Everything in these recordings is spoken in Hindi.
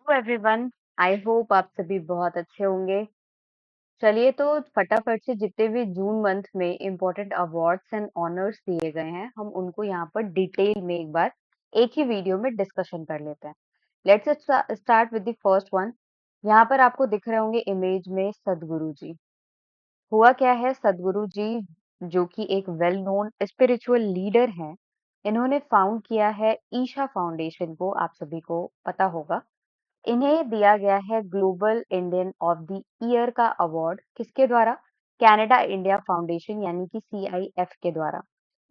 Hello everyone. आई होप आप सभी बहुत अच्छे होंगे। चलिए तो फटाफट से जितने भी जून मंथ में इम्पोर्टेंट अवार्ड्स एंड ऑनर्स दिए गए हैं हम उनको यहाँ पर डिटेल में एक बार एक ही वीडियो में डिस्कशन कर लेते हैं। Let's start with the first one. यहाँ पर आपको दिख रहे होंगे इमेज में सदगुरु जी। हुआ क्या है, सदगुरु जी जो कि एक वेल नोन स्पिरिचुअल लीडर हैं, इन्होंने फाउंड किया है ईशा फाउंडेशन को, आप सभी को पता होगा। इन्हें दिया गया है global Indian of the year का अवार्ड, किसके द्वारा? कनाडा इंडिया फाउंडेशन यानी कि CIF के द्वारा।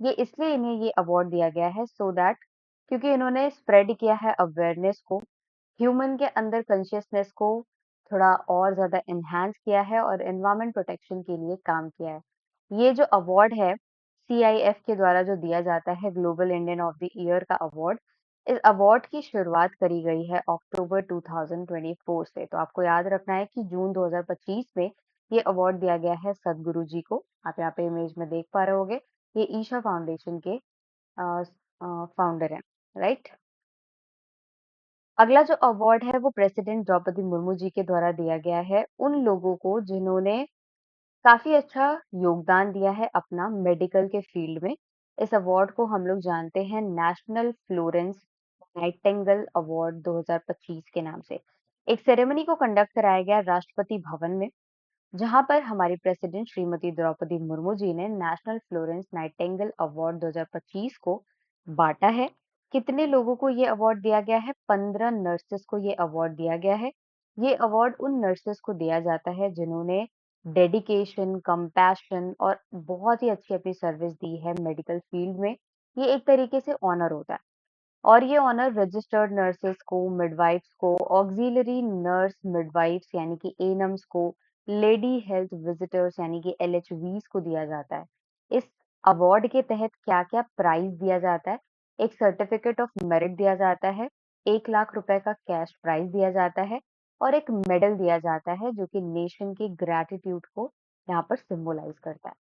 ये इसलिए इन्हें ये अवार्ड दिया गया है सो दैट क्योंकि इन्होंने स्प्रेड किया है अवेयरनेस को, ह्यूमन के अंदर कॉन्शियसनेस को थोड़ा और ज्यादा एनहांस किया है और एनवायरमेंट प्रोटेक्शन के लिए काम किया है। ये जो अवार्ड है CIF के द्वारा जो दिया जाता है global Indian of the year का अवार्ड, इस अवार्ड की शुरुआत करी गई है अक्टूबर 2024 से। तो आपको याद रखना है कि जून 2025 में ये अवार्ड दिया गया है सदगुरु जी को। आप यहाँ पे इमेज में देख पा रहे होगे, ये ईशा फाउंडेशन के फाउंडर हैं, राइट। अगला जो अवार्ड है वो प्रेसिडेंट द्रौपदी मुर्मू जी के द्वारा दिया गया है उन लोगों को जिन्होंने काफी अच्छा योगदान दिया है अपना मेडिकल के फील्ड में। इस अवार्ड को हम लोग जानते हैं नेशनल फ्लोरेंस नाइटिंगेल अवार्ड 2025 के नाम से। एक सेरेमनी को कंडक्ट कराया गया राष्ट्रपति भवन में, जहां पर हमारी प्रेसिडेंट श्रीमती द्रौपदी मुर्मू जी ने नेशनल फ्लोरेंस नाइटिंगेल अवार्ड 2025 को बांटा है। कितने लोगों को ये अवार्ड दिया गया है? 15 नर्सेस को ये अवार्ड दिया गया है। ये अवार्ड उन नर्सेस को दिया जाता है जिन्होंने डेडिकेशन, कंपैशन और बहुत ही अच्छी अपनी सर्विस दी है मेडिकल फील्ड में। ये एक तरीके से ऑनर होता है और ये ऑनर रजिस्टर्ड नर्सेस को, मिडवाइफ्स को, ऑक्सिलरी नर्स मिडवाइफ्स यानी कि एनम्स को, लेडी हेल्थ विजिटर्स यानी कि LHVs को दिया जाता है। इस अवार्ड के तहत क्या-क्या प्राइज दिया जाता है? एक सर्टिफिकेट ऑफ मेरिट दिया जाता है, 1 लाख रुपए का कैश प्राइज दिया जाता है और एक मेडल दिया जाता है जो कि नेशन की ग्रैटिट्यूड को यहाँ पर सिंबलाइज करता है।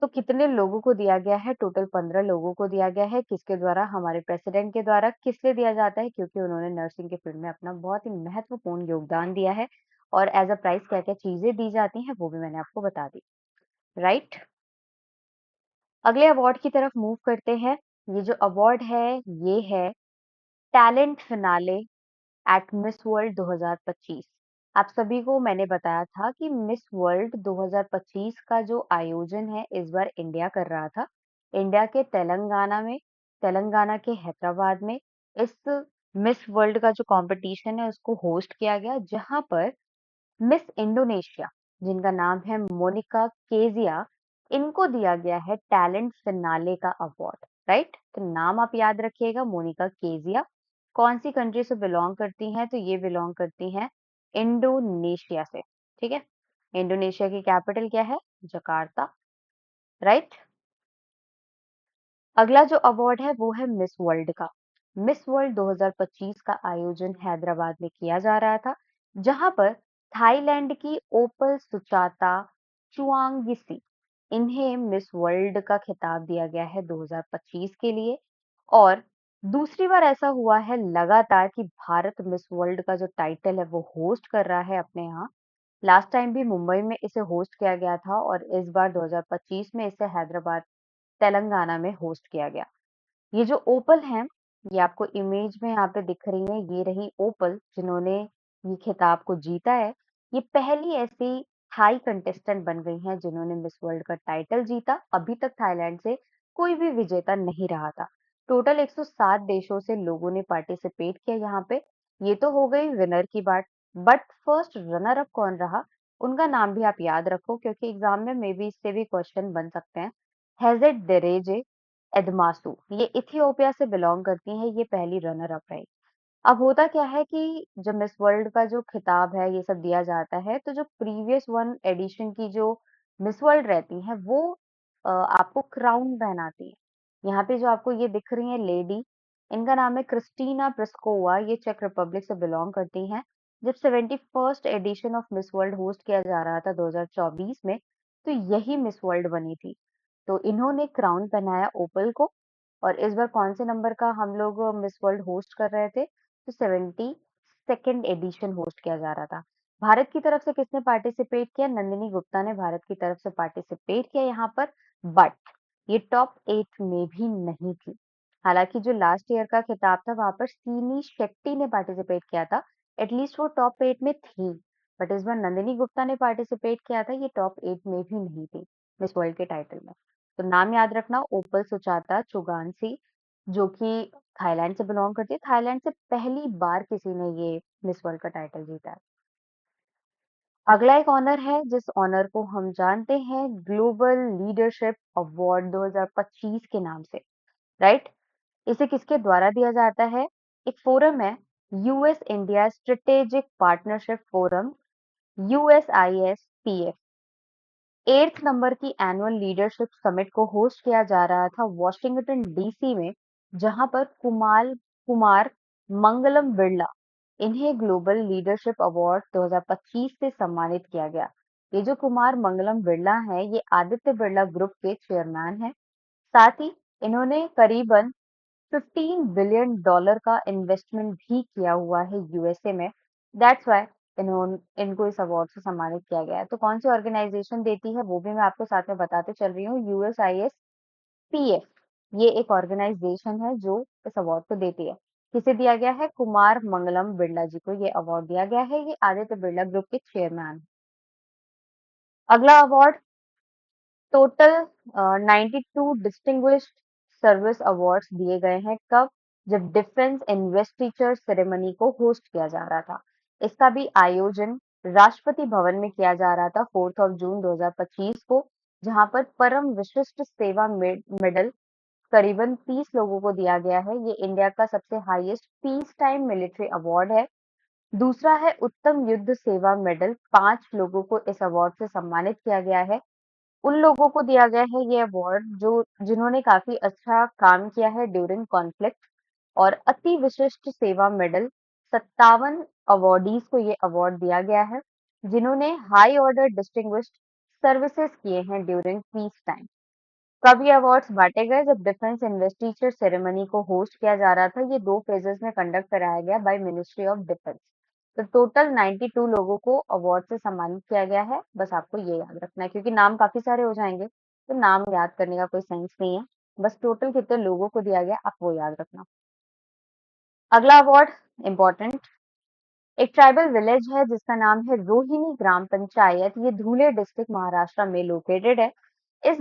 तो कितने लोगों को दिया गया है? टोटल 15 लोगों को दिया गया है। किसके द्वारा? हमारे प्रेसिडेंट के द्वारा। किस लिए दिया जाता है? क्योंकि उन्होंने नर्सिंग के फील्ड में अपना बहुत ही महत्वपूर्ण योगदान दिया है और एज अ प्राइज क्या-क्या चीजें दी जाती हैं वो भी मैंने आपको बता दी, राइट। अगले अवार्ड की तरफ मूव करते हैं। ये जो अवार्ड है ये है talent finale at Miss World 2025। आप सभी को मैंने बताया था कि मिस वर्ल्ड 2025 का जो आयोजन है इस बार इंडिया कर रहा था। इंडिया के तेलंगाना के हैदराबाद में इस मिस वर्ल्ड का जो कंपटीशन है उसको होस्ट किया गया, जहां पर मिस इंडोनेशिया जिनका नाम है मोनिका केजिया, इनको दिया गया है टैलेंट फिनाले का अवार्ड, राइट। तो नाम आप याद रखिएगा, मोनिका केजिया। कौन सी कंट्री से बिलोंग करती हैं? तो ये बिलोंग करती हैं इंडोनेशिया से, ठीक है। इंडोनेशिया की कैपिटल क्या है? Jakarta, right. अगला जो अवार्ड है वो है मिस वर्ल्ड का। मिस वर्ल्ड 2025 का आयोजन हैदराबाद में किया जा रहा था, जहां पर थाईलैंड की ओपल सुचाता चुआंगिसी, इन्हें मिस वर्ल्ड का खिताब दिया गया है 2025 के लिए। और दूसरी बार ऐसा हुआ है लगातार कि भारत मिस वर्ल्ड का जो टाइटल है वो होस्ट कर रहा है अपने यहाँ। लास्ट टाइम भी मुंबई में इसे होस्ट किया गया था और इस बार 2025 में इसे हैदराबाद तेलंगाना में होस्ट किया गया। ये जो ओपल हैं, ये आपको इमेज में यहाँ पे दिख रही हैं, ये रही ओपल जिन्होंने ये खिताब को जीता है। ये पहली ऐसी थाई कंटेस्टेंट बन गई हैं जिन्होंने मिस वर्ल्ड का टाइटल जीता। अभी तक थाईलैंड से कोई भी विजेता नहीं रहा था। टोटल 107 देशों से लोगों ने पार्टिसिपेट किया यहाँ पे। ये तो हो गई विनर की बात, बट फर्स्ट रनर अप कौन रहा? उनका नाम भी आप याद रखो क्योंकि एग्जाम में मे बी इससे भी क्वेश्चन बन सकते हैं। हेजेट डेरेजे एडमासू, ये इथियोपिया से बिलोंग करती हैं, ये पहली रनर अप रही। अब होता क्या है कि जब मिस वर्ल्ड का जो खिताब है ये सब दिया जाता है तो जो प्रीवियस वन एडिशन की जो मिस वर्ल्ड रहती हैं वो आपको क्राउन पहनाती है। यहाँ पे जो आपको ये दिख रही है लेडी, इनका नाम है क्रिस्टीना प्रिस्कोवा, ये चेक रिपब्लिक से बिलोंग करती हैं। जब 71st edition of Miss World host किया जा रहा था 2024 में, तो यही मिस वर्ल्ड बनी थी। तो इन्होंने क्राउन पहनाया ओपल को। और इस बार कौन से नंबर का हम लोग मिस वर्ल्ड होस्ट कर रहे थे? तो 76 सेकंड एडिशन होस्ट किया जा रहा था। भारत की तरफ से किसने पार्टिसिपेट किया? नंदिनी गुप्ता ने भारत की तरफ से पार्टिसिपेट किया यहाँ पर, बट ये टॉप 8 में भी नहीं थी। हालांकि जो लास्ट ईयर का खिताब था वहां पर सीनी शेट्टी ने पार्टिसिपेट किया था, एटलीस्ट वो टॉप 8 में थी। बट इस बार नंदिनी गुप्ता ने पार्टिसिपेट किया था, ये टॉप 8 में भी नहीं थी मिस वर्ल्ड के टाइटल में। तो नाम याद रखना, ओपल सुचाता चुगानसी, जो कि थाईलैंड से बिलोंग करती है। थाईलैंड से पहली बार किसी ने ये मिस वर्ल्ड का टाइटल जीता है। अगला एक ऑनर है जिस ऑनर को हम जानते हैं ग्लोबल लीडरशिप अवार्ड 2025 के नाम से, राइट? इसे किसके द्वारा दिया जाता है? एक फोरम है, US India strategic partnership forum, USISPF। 8th number की एनुअल लीडरशिप समिट को होस्ट किया जा रहा था वॉशिंगटन डीसी में, जहां पर कुमार मंगलम बिरला, इन्हें ग्लोबल लीडरशिप अवार्ड 2025 से सम्मानित किया गया। ये जो कुमार मंगलम बिरला है, ये आदित्य बिरला ग्रुप के चेयरमैन हैं। साथ ही इन्होंने करीबन $15 बिलियन का इन्वेस्टमेंट भी किया हुआ है यूएसए में। दैट्स व्हाई इनको इस अवार्ड से सम्मानित किया गया है। तो कौन सी ऑर्गेनाइजेशन देती है वो भी मैं आपको साथ में बताते चल रही हूँ। USISPF ये एक ऑर्गेनाइजेशन है जो इस अवार्ड को देती है। किसे दिया गया है? कुमार मंगलम बिरला जी को ये अवार्ड दिया गया है। ये आदित्य बिरला ग्रुप के चेयरमैन। अगला award, total 92 distinguished service awards दिए गए हैं। कब? जब डिफेंस इन्वेस्टिचर सेरेमनी को होस्ट किया जा रहा था। इसका भी आयोजन राष्ट्रपति भवन में किया जा रहा था 4 जून 2025 को, जहां पर परम विशिष्ट सेवा मेडल करीबन 30 लोगों को दिया गया है। ये इंडिया का सबसे highest peace time military award है। दूसरा है उत्तम युद्ध सेवा मेडल, 5 लोगों को इस अवार्ड से सम्मानित किया गया है। उन लोगों को दिया गया है ये अवार्ड जो जिन्होंने काफी अच्छा काम किया है ड्यूरिंग कॉन्फ्लिक्ट। और अति विशिष्ट सेवा मेडल, 57 अवॉर्डीज को ये अवार्ड दिया गया है जिन्होंने हाई ऑर्डर डिस्टिंग्विश्ड सर्विसेज किए हैं ड्यूरिंग पीस टाइम। कब ये अवार्ड्स बांटे गए? जब डिफेंस इन्वेस्टिचर सेरेमनी को होस्ट किया जा रहा था। ये 2 फेजेस में कंडक्ट कराया गया बाय मिनिस्ट्री ऑफ डिफेंस। तो टोटल 92 लोगों को अवार्ड से सम्मानित किया गया है। बस आपको ये याद रखना है क्योंकि नाम काफी सारे हो जाएंगे, तो नाम याद करने का कोई सेंस नहीं है। बस टोटल कितने लोगों को दिया गया आप वो याद रखना। अगला अवार्ड इम्पोर्टेंट, एक ट्राइबल विलेज है जिसका नाम है रोहिणी ग्राम पंचायत। ये धुले डिस्ट्रिक्ट महाराष्ट्र में लोकेटेड है। इस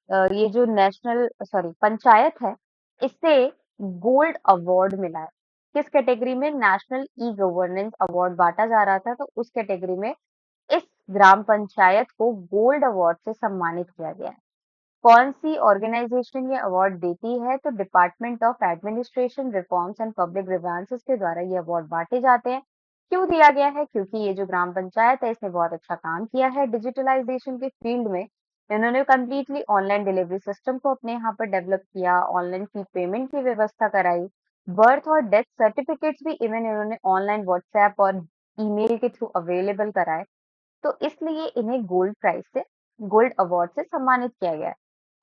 ये जो नेशनल सॉरी पंचायत है, इससे गोल्ड अवार्ड मिला है। किस कैटेगरी में? नेशनल ई गवर्नेंस अवार्ड बांटा जा रहा था, तो उस कैटेगरी में इस ग्राम पंचायत को गोल्ड अवार्ड से सम्मानित किया गया है। कौन सी ऑर्गेनाइजेशन ये अवार्ड देती है? तो department of administration reforms and public grievances के द्वारा ये अवार्ड बांटे जाते हैं। क्यों दिया गया है? क्योंकि ये जो ग्राम पंचायत है इसने बहुत अच्छा काम किया है डिजिटलाइजेशन के फील्ड में। इन्होंने कंप्लीटली ऑनलाइन डिलीवरी सिस्टम को अपने यहाँ पर डेवलप किया, ऑनलाइन फी पेमेंट की व्यवस्था कराई, बर्थ और डेथ सर्टिफिकेट्स भी इवन इन्होंने ऑनलाइन व्हाट्सएप और ईमेल के थ्रू अवेलेबल कराए। तो इसलिए इन्हें गोल्ड प्राइज से, गोल्ड अवार्ड से सम्मानित किया गया है।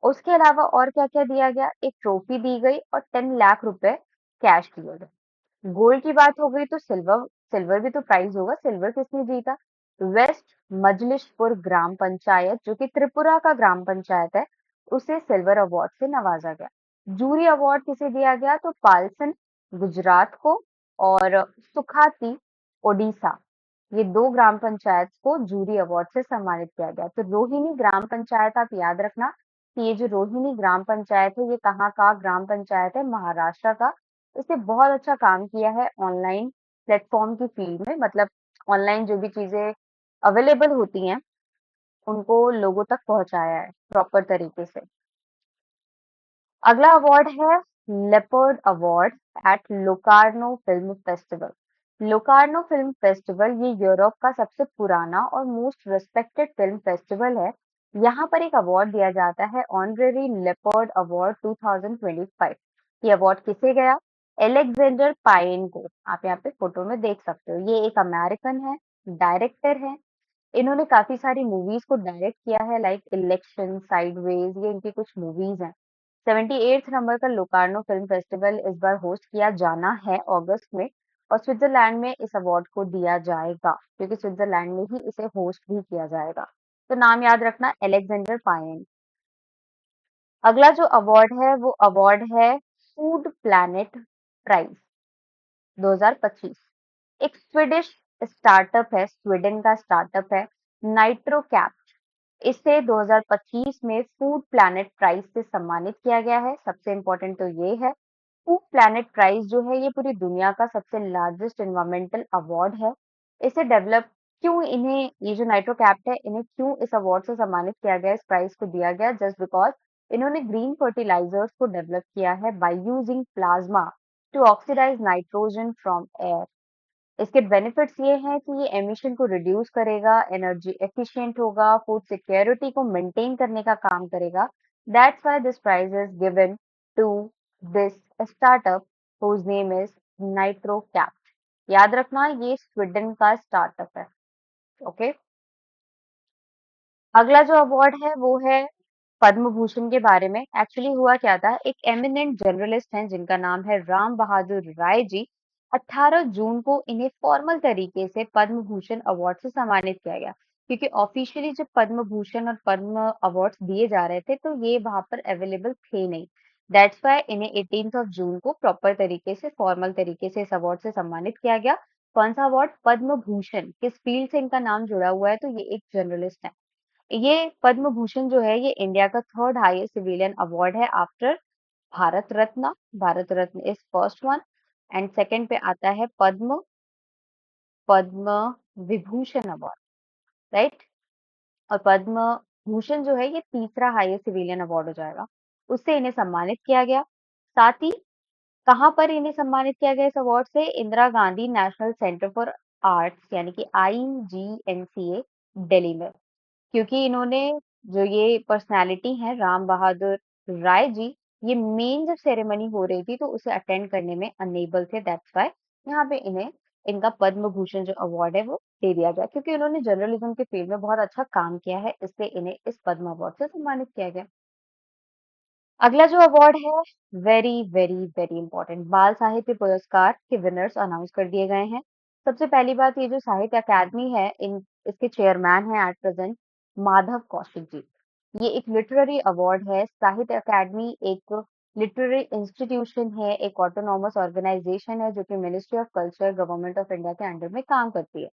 उसके अलावा और क्या-क्या दिया गया? एक ट्रॉफी दी गई और 10 लाख रुपए कैश दिए गए। गोल्ड की बात हो गई तो सिल्वर, सिल्वर भी तो प्राइज होगा। सिल्वर किसने जीता? वेस्ट मजलिशपुर ग्राम पंचायत, जो कि त्रिपुरा का ग्राम पंचायत है, उसे सिल्वर अवार्ड से नवाजा गया। जूरी अवार्ड किसे दिया गया? तो पालसन गुजरात को और सुखाती ओडिशा, ये 2 ग्राम पंचायत को जूरी अवार्ड से सम्मानित किया गया। तो रोहिणी ग्राम पंचायत आप याद रखना कि ये जो रोहिणी ग्राम पंचायत है ये कहाँ का ग्राम पंचायत है? महाराष्ट्र का। इसने बहुत अच्छा काम किया है ऑनलाइन प्लेटफॉर्म की फील्ड में, मतलब ऑनलाइन जो भी चीजें अवेलेबल होती हैं उनको लोगों तक पहुंचाया है प्रॉपर तरीके से। अगला अवार्ड है leopard award eight Locarno film festival. Locarno film festival ये यूरोप का सबसे पुराना और मोस्ट रिस्पेक्टेड फिल्म फेस्टिवल है। यहाँ पर एक अवार्ड दिया जाता है, ऑनरेरी लेपर्ड अवार्ड 2025। ये अवार्ड किसे गया? एलेक्जेंडर पाइन को। आप यहाँ पे फोटो में देख सकते हो, ये एक अमेरिकन है, डायरेक्टर है। इन्होंने काफी सारी मूवीज को डायरेक्ट किया है, लाइक इलेक्शन, साइडवेज, ये इनकी कुछ मूवीज हैं। 78th नंबर का लोकार्नो फिल्म फेस्टिवल इस बार होस्ट किया जाना है अगस्त में। और स्विट्जरलैंड में इस अवार्ड को दिया जाएगा क्योंकि स्विट्जरलैंड में ही इसे होस्ट भी किया जाएगा। तो नाम याद रखना, अलेक्जेंडर पायन। अगला जो अवार्ड है वो अवार्ड है फूड प्लैनेट प्राइज 2025। एक स्वीडिश स्टार्टअप है, स्वीडन का स्टार्टअप है, नाइट्रोकैप्ट। इसे 2025 में फूड प्लैनेट प्राइज से सम्मानित किया गया है। सबसे इम्पोर्टेंट तो ये है, फूड प्लैनेट प्राइज जो है ये पूरी दुनिया का सबसे लार्जेस्ट एनवायरमेंटल अवार्ड है। इसे डेवलप क्यों इन्हें, ये जो नाइट्रोकैप्ट है, इन्हें क्यों इस अवार्ड से सम्मानित किया गया, इस प्राइज को दिया गया, जस्ट बिकॉज इन्होंने ग्रीन फर्टिलाइजर्स को डेवलप किया है by using plasma to oxidise nitrogen from air. इसके बेनिफिट्स ये हैं कि ये एमिशन को रिड्यूस करेगा, एनर्जी एफिशिएंट होगा, फूड सिक्योरिटी को मेंटेन करने का काम करेगा। That's why this prize is given to this startup whose name is Nitrocapt. याद रखना ये स्वीडन का स्टार्टअप है। ओके, अगला जो अवार्ड है वो है पद्म भूषण के बारे में। एक्चुअली हुआ क्या था, एक एमिनेंट जर्नलिस्ट हैं जिनका नाम है राम बहादुर राय जी। 18 जून को इन्हें फॉर्मल तरीके से पद्म भूषण अवार्ड से सम्मानित किया गया क्योंकि ऑफिशियली जब पद्म भूषण और पद्म अवार्ड्स दिए जा रहे थे तो ये वहां पर अवेलेबल थे नहीं। दैट्स वाई इन्हें 18 जून को प्रॉपर तरीके से, फॉर्मल तरीके से इस अवार्ड से सम्मानित किया गया। कौन सा अवार्ड? पद्म भूषण। किस फील्ड से इनका नाम जुड़ा हुआ है? तो ये एक जर्नलिस्ट है। ये पद्म भूषण जो है ये इंडिया का थर्ड हाईएस्ट सिविलियन अवार्ड है after Bharat Ratna. Bharat Ratna is first one and second पे आता है पद्म पद्म विभूषण अवार्ड, राइट। और पद्म भूषण जो है ये तीसरा हाईएस्ट सिविलियन अवार्ड हो जाएगा। उससे इन्हें सम्मानित किया गया। साथ ही कहाँ पर इन्हें सम्मानित किया गया इस अवार्ड से? Indira Gandhi national centre for arts यानी कि IGNCA दिल्ली में, क्योंकि इन्होंने, जो ये पर्सनालिटी है राम बहादुर राय जी, ये मेन जब सेरेमनी हो रही थी तो उसे अटेंड करने में अनेबल थे। दैट्स व्हाई यहाँ पे इन्हें इनका पद्म भूषण जो अवार्ड है वो दे दिया गया, क्योंकि उन्होंने जर्नलिज्म के फील्ड में बहुत अच्छा काम किया है, इसलिए इन्हें इस पद्म अवार्ड से सम्मानित किया गया। अगला जो अवार्ड है, वेरी वेरी वेरी इंपॉर्टेंट, बाल साहित्य पुरस्कार के विनर्स अनाउंस कर दिए गए हैं। सबसे पहली बात, ये जो साहित्य अकादमी है, इन इसके चेयरमैन हैं एट प्रेजेंट माधव कौशिक जी। ये एक लिटरेरी अवार्ड है। साहित्य अकादमी एक लिटरेरी इंस्टीट्यूशन है, एक ऑटोनॉमस ऑर्गेनाइजेशन है जो कि ministry of culture, government of India के अंडर में काम करती है।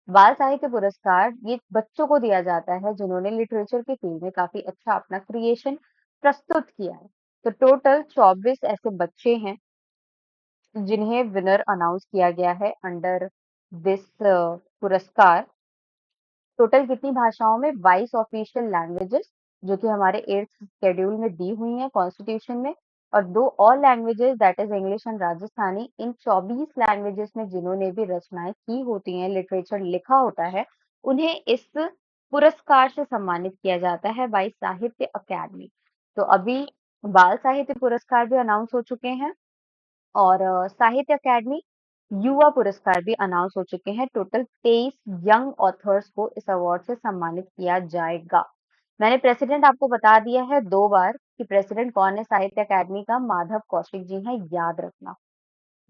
बाल साहित्य पुरस्कार ये बच्चों को दिया जाता है जिन्होंने लिटरेचर के फील्ड में काफी अच्छा अपना क्रिएशन प्रस्तुत किया है। तो टोटल 24 ऐसे बच्चे हैं जिन्हें विनर अनाउंस किया गया है अंडर दिस पुरस्कार। टोटल कितनी भाषाओं में? 22 ऑफिशियल लैंग्वेजेस जो कि हमारे 8th शेड्यूल में दी हुई हैं कॉन्स्टिट्यूशन में, और 2 और languages that is English and Rajasthani. In 24 languages में जिन्होंने भी रचनाएं की होती हैं, लिटरेचर लिखा होता है, उन्हें इस पुरस्कार से सम्मानित किया जाता है बाय साहित्य अकादमी। तो अभी बाल साहित्य पुरस्कार भी अनाउंस हो चुके हैं और साहित्य अकादमी युवा पुरस्कार भी अनाउंस हो चुके हैं। टोटल 23 यंग ऑथर्स को इस अवार्ड से सम्मानित किया जाएगा। मैंने प्रेसिडेंट आपको बता दिया है 2 बार कि प्रेसिडेंट कौन है साहित्य अकादमी का, माधव कौशिक जी हैं, याद रखना,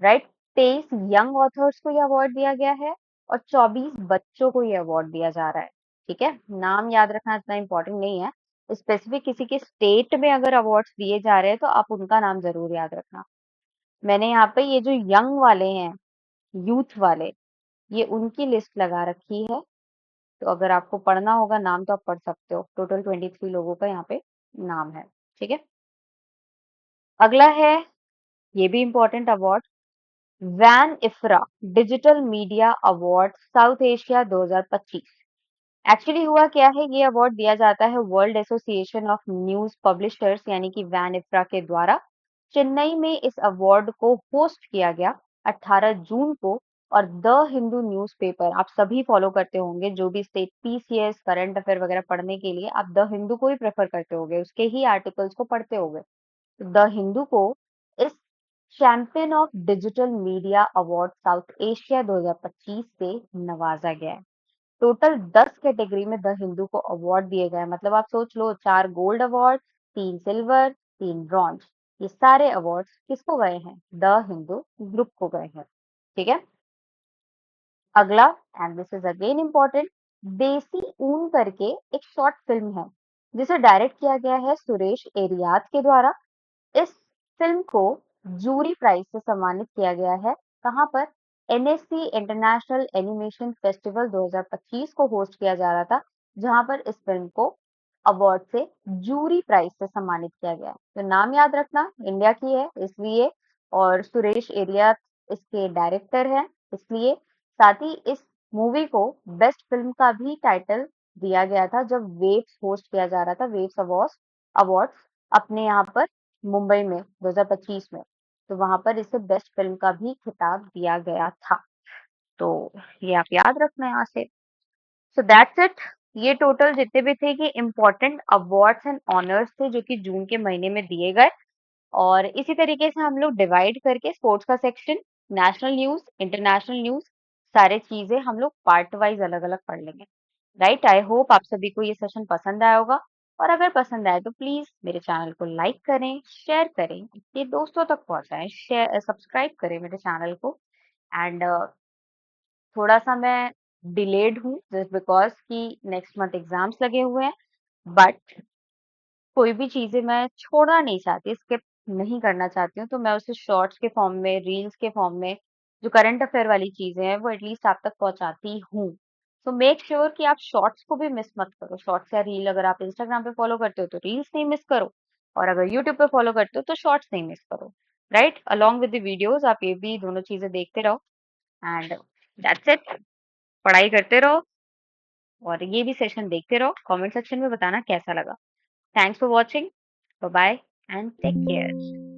राइट। 23 यंग ऑथर्स को ये अवार्ड दिया गया है और 24 बच्चों को ये अवार्ड दिया जा रहा है। ठीक है, नाम याद रखना इतना इंपॉर्टेंट नहीं है। स्पेसिफिक किसी के स्टेट में अगर अवार्ड्स दिए जा रहे हैं तो आप उनका नाम जरूर याद रखना। मैंने यहाँ पे ये जो यंग वाले हैं, यूथ वाले, ये उनकी लिस्ट लगा रखी है। तो अगर आपको पढ़ना होगा नाम तो आप पढ़ सकते हो। टोटल 23 लोगों का यहाँ पे नाम है। ठीक है, अगला है, ये भी इम्पोर्टेंट अवार्ड, वैन IFRA digital media award South Asia 2025। Actually हुआ क्या है, ये अवार्ड दिया जाता है world association of news publishers यानी कि वैन इफ्रा के द्वारा। चेन्नई में इस अवार्ड को होस्ट किया गया 18 जून को। और द हिंदू न्यूज़पेपर आप सभी फॉलो करते होंगे, जो भी स्टेट पीसीएस करंट अफेयर वगैरह पढ़ने के लिए आप द हिंदू को ही प्रेफर करते होंगे, उसके ही आर्टिकल्स को पढ़ते होंगे। द हिंदू को इस champion of digital media award South Asia 2025 से नवाजा गया है। टोटल 10 कैटेगरी में द हिंदू को अवार्ड दिए गए हैं। मतलब आप सोच लो, 4 गोल्ड अवार्ड, 3 सिल्वर, 3 ब्रॉन्ज, ये सारे अवार्ड्स किसको गए हैं? द हिंदू ग्रुप को गए हैं। ठीक है, अगला, and this is again important, देसी ऊन करके एक शॉर्ट फिल्म है जिसे डायरेक्ट किया गया है सुरेश एरियात के द्वारा। इस फिल्म को जूरी प्राइज से सम्मानित किया गया है। कहाँ पर? एनएससी इंटरनेशनल एनिमेशन फेस्टिवल 2025 को होस्ट किया जा रहा था, जहां पर इस फिल्म को अवार्ड से जूरी प्राइज से सम्मानित किया गया। तो नाम याद रखना, इंडिया की है इसलिए, और सुरेश एरिया इसके डायरेक्टर है इसलिए। साथ ही इस मूवी को बेस्ट फिल्म का भी टाइटल दिया गया था जब वेव्स होस्ट किया जा रहा था, वेव्स अवार्ड्स अपने यहाँ पर मुंबई में 2025 में। तो वहां पर इसे बेस्ट फिल्म का भी खिताब दिया गया था। तो ये आप याद रखना यहाँ से। So that's it. ये टोटल जितने भी थे, ये इम्पोर्टेंट अवार्ड्स एंड ऑनर्स थे जो कि जून के महीने में दिए गए। और इसी तरीके से हम लोग डिवाइड करके स्पोर्ट्स का section, national news, international news, सारे चीजें हम लोग पार्ट वाइज अलग अलग पढ़ लेंगे। राइट, आई होप आप सभी को ये सेशन पसंद आया होगा। और अगर पसंद आए तो प्लीज मेरे चैनल को लाइक करें, शेयर करें, अपने दोस्तों तक पहुंचाएं, शेयर सब्सक्राइब करें मेरे चैनल को। एंड थोड़ा सा मैं डिलेड हूँ जस्ट बिकॉज कि नेक्स्ट मंथ एग्जाम्स लगे हुए हैं, बट कोई भी चीज़ें मैं छोड़ना नहीं चाहती, स्किप नहीं करना चाहती हूँ, तो मैं उसे शॉर्ट्स के फॉर्म में, रील्स के फॉर्म में, जो करंट अफेयर वाली चीज़ें हैं, वो एटलीस्ट आप तक पहुँचाती हूँ। सो मेक श्योर कि आप शॉर्ट्स को भी मिस मत करो। शॉर्ट्स या रील अगर आप इंस्टाग्राम पे फॉलो करते हो तो रील्स नहीं मिस करो, और अगर यूट्यूब पे फॉलो करते हो तो शॉर्ट्स नहीं मिस करो। Right, along with the videos आप ये भी दोनों चीज़ें देखते रहो। And that's it. पढ़ाई करते रहो और ये भी सेशन देखते रहो। कमेंट सेक्शन में बताना कैसा लगा। Thanks for watching. Bye bye and take care.